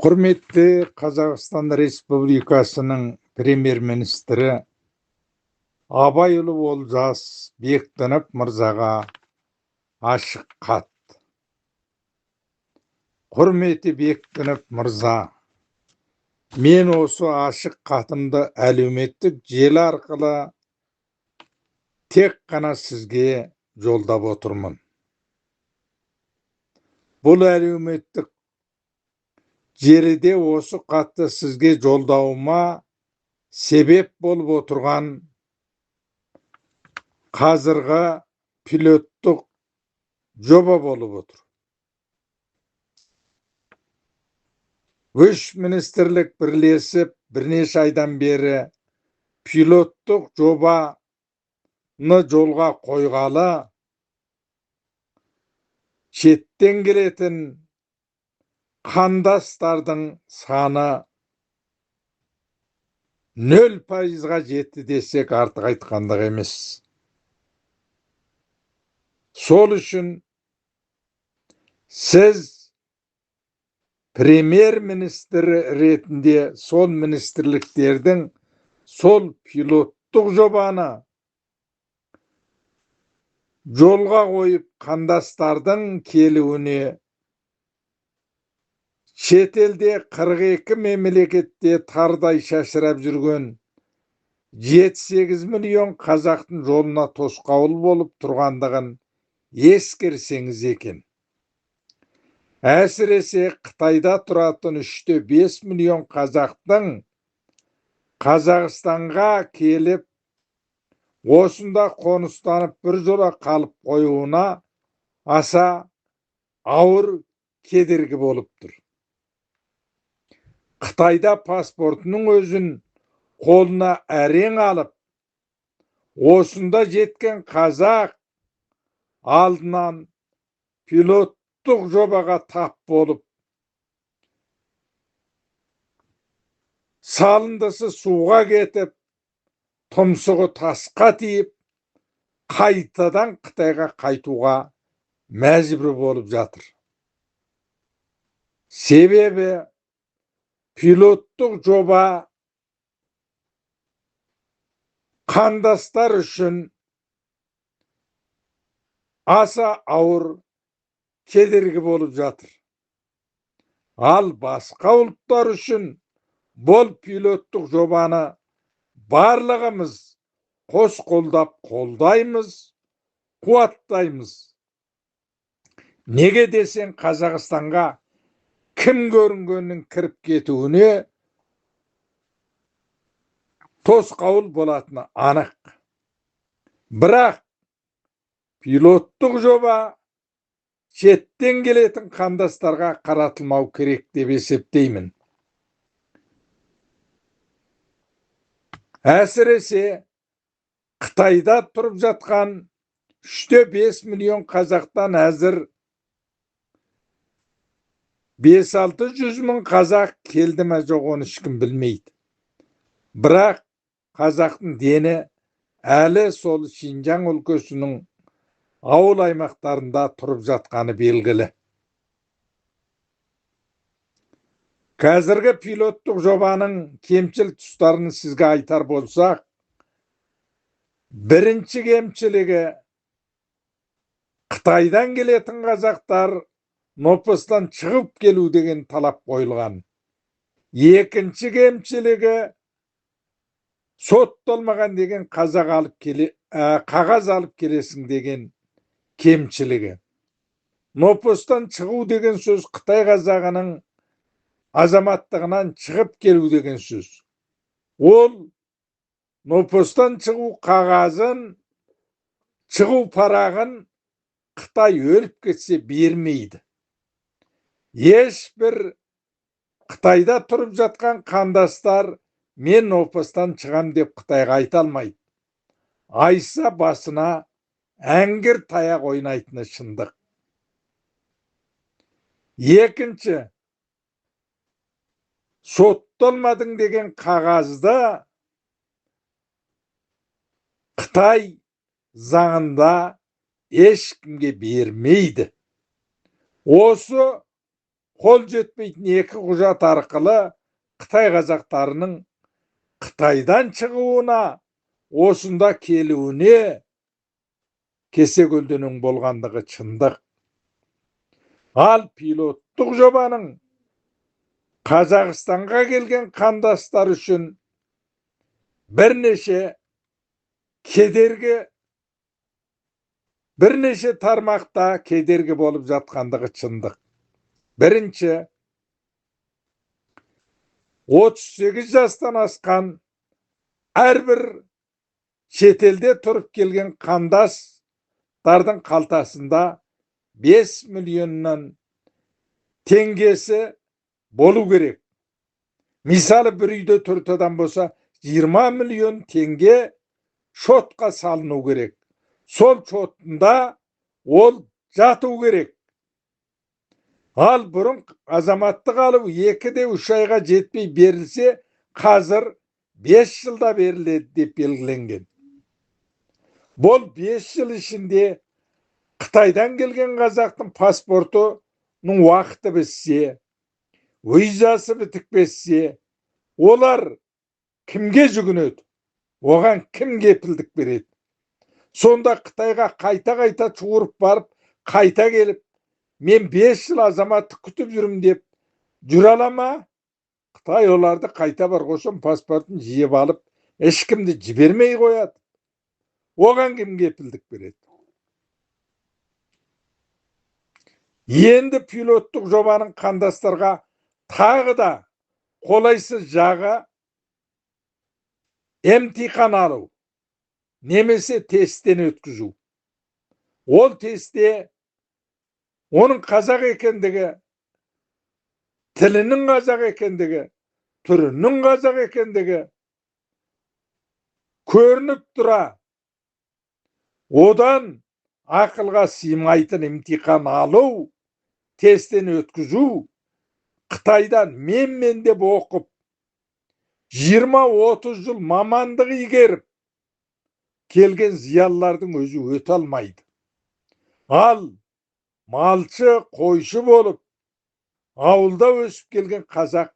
Құрметті Қазақстан Республикасының премьер-министрі Абайұлы Олжас Бектінов мырзаға ашық хат. Құрметті Бектінов мырза, мен осы ашық хатымды әлеуметтік желі арқылы тек қана сізге жолдап отырмын. Бұл әлеуметтік желіде осы хатты сізге жолдауыма себеп болып отырған қазіргі пилоттық жоба болып отыр. 3 министрлік бірлесіп бірнеше айдан бері пилоттық жобаны жолға қойғалы, шеттен келетін қандастардың саны 0%-ға жетті десек артық айтқандық емес. Сол үшін сіз премьер-министр ретінде сол министрліктердің сол пилоттық жобаны жолға қойып қандастардың келуіне шетелде 42 мемлекетте тардай шашырап жүрген 7-8 миллион қазақтың жолына тосқауыл болып тұрғандығын ескерсеңіз екен. Әсіресе Қытайда тұратын 3-5 миллион қазақтың Қазақстанға келіп, осында қоныстанып біржола қалып қоюына аса ауыр кедергі болып тұр. Қытайда паспортының өзін қолына әрең алып, осында жеткен қазақ алдынан пилоттық жобаға тап болып, салындысы суға кетіп, тұмсығы тасқа тиіп, қайтадан Қытайға қайтуға мәжбүр болып жатыр. Себебі пилоттық жоба қандастар үшін аса ауыр кедергі болып жатыр. Ал басқа ұлттар үшін бұл пилоттық жобаны барлығымыз қос қолдап қолдаймыз, қуаттаймыз. Неге десең, Қазақстанға кім көрінгеннің кіріп кетуіне тосқауыл болатыны анық. Бірақ пилоттық жоба шеттен келетін қандастарға қаратылмау керек деп есептеймін. Әсіресе Қытайда тұрып жатқан 3-5 миллион қазақтан әзір 5-600 мың қазақ келді ме жоқ, оны ешкім білмейді. Бірақ қазақтың дені әлі сол Шинжаң өлкесінің ауыл аймақтарында тұрып жатқаны белгілі. Қазіргі пилоттық жобаның кемшіл тұстарын сізге айтар болсақ, бірінші кемшілігі Қытайдан келетін қазақтар нопостан шығып келу деген талап қойылған. Екінші кемшілігі сотталмаған деген қағаз алып келесің деген кемшілігі. Нопостан шығу деген сөз Қытай қазағының азаматтығынан шығып келу деген сөз. Ол нопостан шығу қағазын, шығу парағын Қытай өліп кетсе бермейді. Ешбір Қытайда тұрып жатқан қандастар мен нопостан шығам деп Қытайға айта алмайды. Айса басына әңгір таяқ ойнайтыны шындық. Екінші, сотталмадың деген қағазды Қытай заңында ешкімге бермейді. Осы қол жетпейтін екі құжат арқылы Қытай қазақтарының Қытайдан шығуына, осында келуіне кесе көлденең болғандығы шындық. Ал пилоттық жобаның Қазақстанға келген қандастар үшін бірнеше тармақта кедергі болып жатқандығы шындық. Бірінші, 38 жастан асқан әрбір шетелде тұрып келген қандастардың қалтасында 5 миллионнан теңгесі болу керек. Мысалы, бір үйде 4 адам болса, 20 миллион теңге шотқа салыну керек. Сол шотында ол жату керек. Ал бұрын азаматтық алу 2-3 айға жетпей берілсе, қазір 5 жылда беріледі деп белгіленген. Бұл 5 жыл ішінде Қытайдан келген қазақтың паспортының уақыты бітсе, визасы бітіп кетсе, олар кімге жүгінеді? Оған кім кепілдік береді? Сонда Қытайға қайта чуырып барып, қайта келіп, мен 5 жыл азаматтық күтіп жүрмін деп жүре ала ма? Қытай оларды қайта бар қойсын паспортын жиып алып, ешкімді жібермей қояды. Оған кім кепілдік береді? Енді пилоттық жобаның қандастарға тағы да қолайсыз жағы емтихан алу, немесе тесттен өткізу. Ол тестте оның қазақ екендігі, тілінің қазақ екендігі, түрінің қазақ екендігі көрініп тұра, одан ақылға сыймайтын емтихан алу, тесттен өткізу, Қытайдан мен деп оқып, 20-30 жыл мамандық игеріп келген зиялылардың өзі өте алмайды. Ал малшы, қойшы болып, ауылда өсіп келген қазақ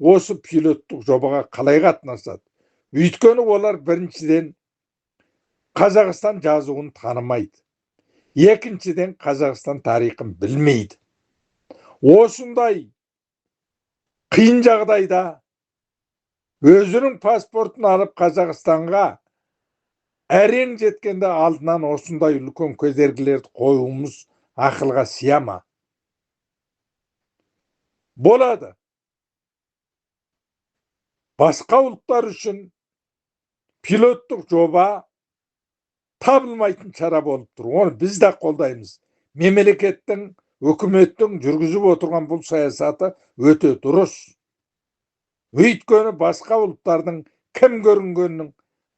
осы пилоттық жобаға қалай қатынасады? Өйткені олар біріншіден Қазақстан жазуын танымайды. Екіншіден Қазақстан тарихын білмейді. Осындай қиын жағдайда өзінің паспортын алып Қазақстанға әрең жеткенде алдынан осындай үлкен кедергілерді қоюымыз ақылға сыяма? Болады. Басқа ұлттар үшін пилоттық жоба табылмайтын шара болып тұр. Оны біз де қолдаймыз. Мемлекеттің, үкіметтің жүргізіп отырған бұл саясаты өте дұрыс. Өйткені басқа ұлттардың кім көрінгеннің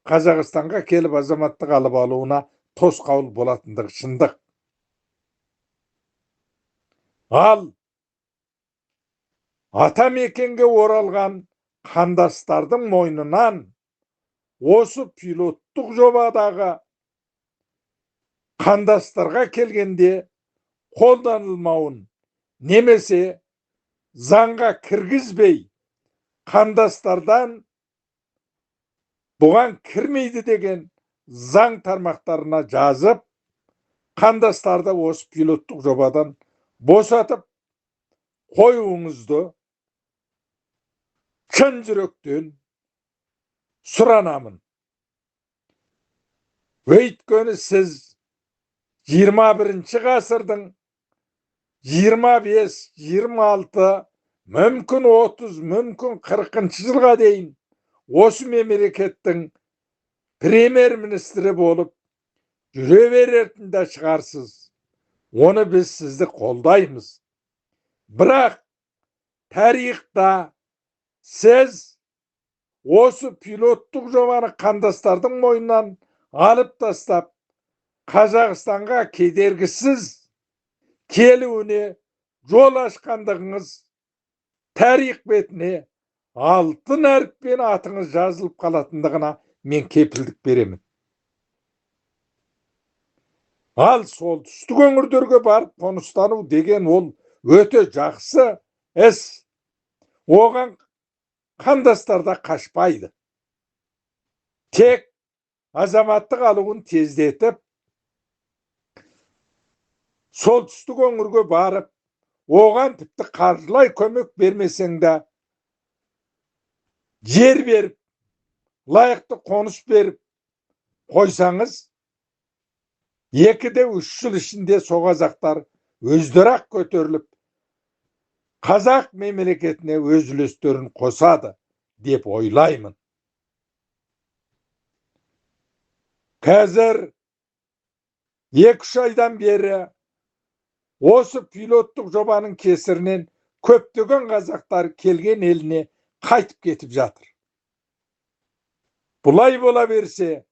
Қазақстанға келіп азаматтық алып алуына тосқауыл болатындығы шындық. Ал атамекенге оралған қандастардың мойнынан осы пилоттық жобадағы қандастарға келгенде қолданылмауын, немесе заңға кіргізбей қандастардан бұған кірмейді деген заң тармақтарына жазып, қандастарды осы пилоттық жобадан босатып қоюыңызды шын жүректен сұранамын. Өйткені сіз 21 ғасырдың 25, 26, мүмкін 30, мүмкін 40 жылға дейін осы мемлекеттің премьер-министрі болып жүре беретін де шығарсыз. Оны біз сізді қолдаймыз. Бірақ тарихта сіз осы пилоттық жобаны қандастардың мойнынан алып тастап, Қазақстанға кедергісіз келуіне жол ашқандығыңыз тарих бетіне алтын әріппен атыңыз жазылып қалатындығына мен кепілдік беремін. Ал солтүстік өңірлерге барып қоныстану деген ол өте жақсы іс. Оған қандастар да қашпайды. Тек азаматтық алуын тездетіп, солтүстік өңірге барып, оған тіпті қаржылай көмек бермесең де, жер беріп, лайықты қоныс беріп қойсаңыз, 2-3 жыл ішінде соғазақтар өздері-ақ көтеріліп, қазақ мемлекетіне өз үлестерін қосады деп ойлаймын. Қазір 2-3 айдан бері осы пилоттық жобаның кесірінен көптеген қазақтар келген еліне қайтып кетіп жатыр. Бұлай бола берсе,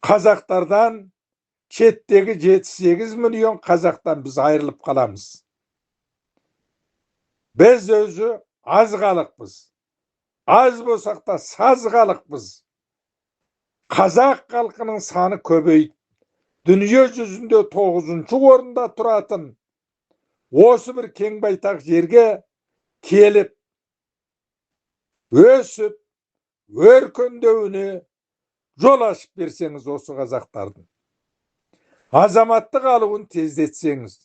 қазақтардан, шеттегі 7-8 миллион қазақтан біз айырылып қаламыз. Біз өзі аз халықпыз. Аз болсақ та саз халықпыз. Қазақ халқының саны көбейіп, дүние жүзінде 9-ші орында тұратын осы бір кең байтақ жерге келіп, өсіп, өркендеуіне жол ашып берсеңіз осы қазақтардың, азаматтық алуын тездетсеңіз,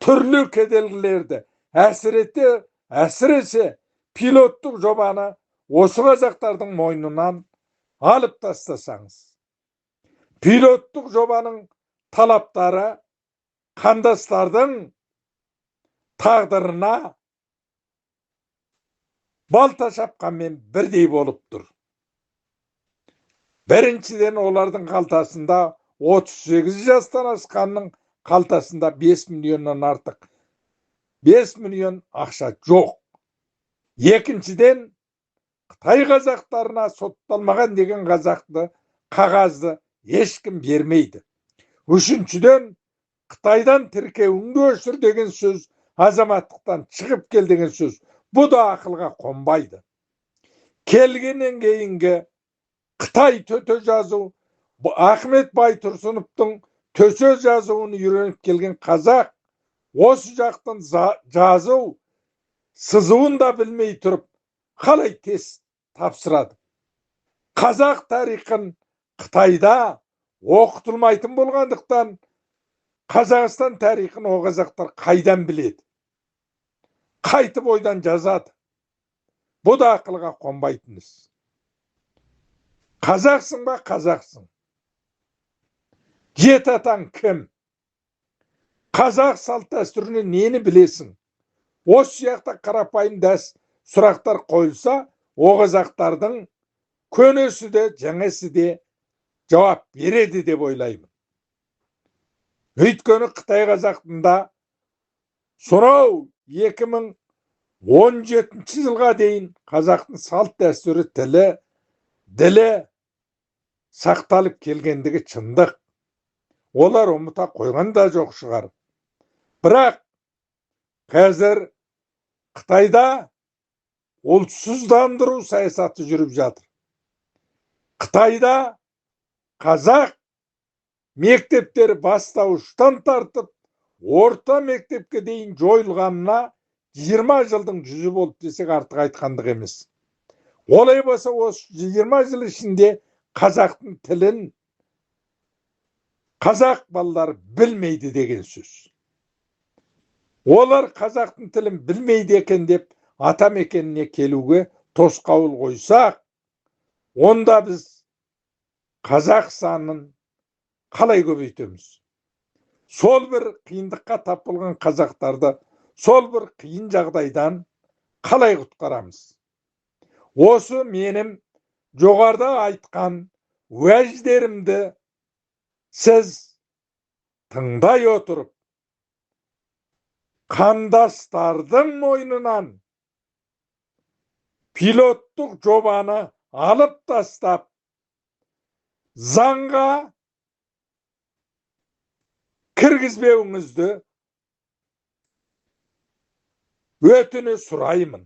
түрлі кедергілерді, әсіресе пилоттық жобаны осы қазақтардың мойнынан алып тастасаңыз, пилоттық жобаның талаптары қандастардың тағдырына балта шапқанмен бірдей болып тұр. Біріншіден, олардың қалтасында 38 жастан асқанның қалтасында 5 миллионнан артық 5 миллион ақша жоқ. Екіншіден, Қытай қазақтарына сотталмаған деген қағазды ешкім бермейді. Үшіншіден, Қытайдан тіркеуіңді өшір деген сөз, азаматтықтан шығып кел деген сөз, бұ да ақылға қонбайды. Келгеннен кейінгі Қытай төте жазу, Ахмет Байтұрсыновтың төте жазуын үйреніп келген қазақ, осы жақтың жазу, сызуын да білмей тұрып, қалай тест тапсырады? Қазақ тарихын Қытайда оқытылмайтын болғандықтан, Қазақстан тарихын о қазақтар қайдан біледі? Қайтып ойдан жазады. Бұ да ақылға қонбайтын іс. Қазақсың ба, қазақсың? Жеті атаң кім? Қазақ салт дәстүріне нені білесің? Осы сияқты қарапайым сұрақтар қойылса, о қазақтардың көнесі де, жаңасы де жауап береді деп ойлаймын. Өйткені Қытай қазақтында сонау 2017 жылға дейін қазақтың салт дәстүрі, тілі, ділі сақталып келгендігі шындық. Олар ұмыта қойған да жоқ шығар. Бірақ қазір Қытайда ұлтсыздандыру саясаты жүріп жатыр. Қытайда қазақ мектептері бастауыштан тартып, орта мектепке дейін жойылғанына 20 жылдың жүзі болып десек артық айтқандық емес. Олай болса, осы 20 жыл ішінде қазақтың тілін қазақ балалары білмейді деген сөз. Олар қазақтың тілін білмейді екен деп атамекеніне келуге тосқауыл қойсақ, онда біз қазақ санын қалай көбейтеміз? Сол бір қиындыққа тап болған қазақтарды сол бір қиын жағдайдан қалай құтқарамыз? Осы менің жоғарыда айтқан уәждерімді сіз тыңдай отырып, қандастардың мойнынан пилоттық жобаны алып тастап, заңға кіргізбеуіңізді өтіні сұраймын.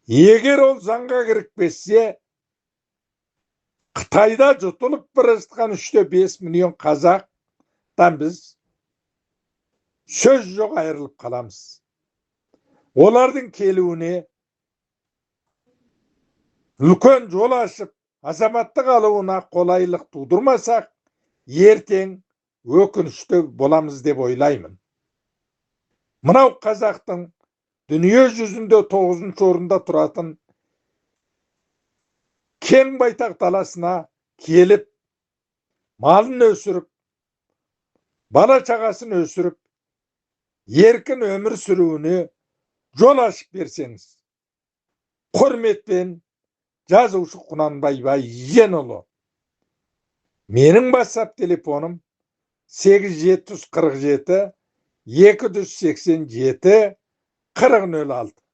Егер ол заңға кірікпесе, Қытайда жұтылып бара жатқан 3-5 миллион қазақ Şundaqtan biz söz yok ayrılıp kalamız. Olardın kelüğüne ulkan yol açıp azamatlı kalıbına kolaylık tuğdurmasak, erten ökünüşte bolamız dep oylayman. Mınav Kazaktın dünya yüzünde 9-njy orunda turatın keng baytak dalasına kelip, malın ösürüp, bala çagasını ösürüp, erkin ömür sürüğünü yol açıp berseňiz. Hormetben Жазушы Кунанбай Байженұлы. Менің WhatsApp telefonum 8747 287 4006.